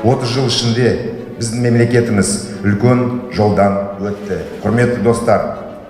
30 жыл ішінде біздің мемлекетіміз үлкен жолдан өтті. Құрметті достар,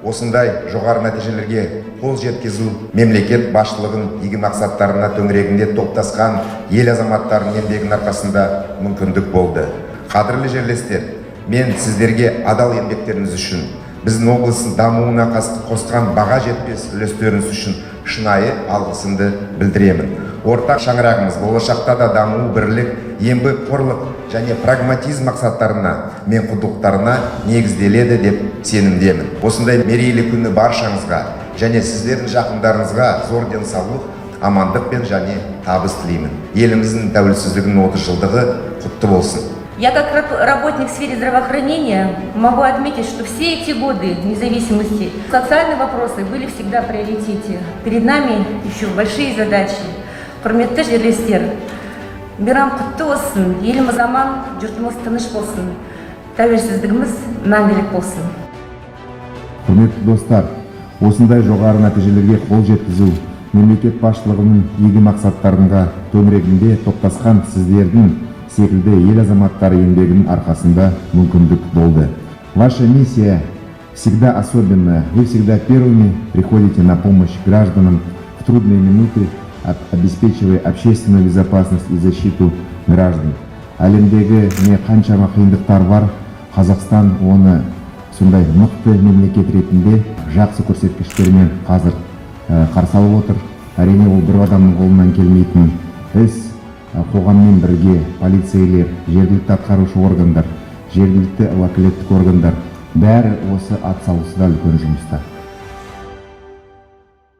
осындай жоғары нәтижелерге қол жеткізу мемлекет басшылығын игі мақсаттарына төңірегінде топтасқан ел азаматтарының еңбегінің арқасында мүмкіндік болды. Қадірлі жерлестер, мен сіздерге адал еңбектеріңіз үшін, біздің облыстың дамуына қосқан баға жетпес үлестеріңіз үшін шынайы алғысымды білдіремін. Ортақ шаңырағымыз болашақта да даму, бірлік, еңбекқорлық және прагматизм мақсаттарына мен құндылықтарына негізделеді деп сенімдемін. Осындай мерейлі күні баршаңызға және сіздердің жақындарыңызға зор денсаулық, амандық пен және табыс тілеймін. Еліміздің тәуелсіздігінің 30 жылдығы құтты болсын. Я как работник в сфере здравоохранения могу отметить, что все эти годы независимости социальные вопросы были всегда в приоритете. Перед нами еще большие задачи. Құрметті жерлестер, мейрам құтты болсын, еліміз аман, жұртымыз тыныш болсын, тәуелсіздігіміз мәңгілік болсын. Құрметті достар, осындай жоғары нәтижелерге қол жеткізу мемлекет басшылығының игі мақсаттарына төңірегінде топтасқан сіздердің секілді ел азаматтары еңбегінің арқасында мүмкіндік болды. Ваша миссия всегда особенная. Вы всегда первыми приходите на помощь гражданам в трудные минуты, обеспечивая общественную безопасность и защиту граждан. Әлемдегі не қаншама қиындықтар бар, Қазақстан оны сондай мықты мемлекет ретінде жақсы көрсеткіштермен қазір қарсы алып отыр. Әрине ол бір адамның қолынан келмейтін іс. Қоғаммен бірге полицейлер, жергілікті атқарушы органдар, жергілікті уәкілеттік органдар бәрі осы атсалысуда үлкен жұмыста.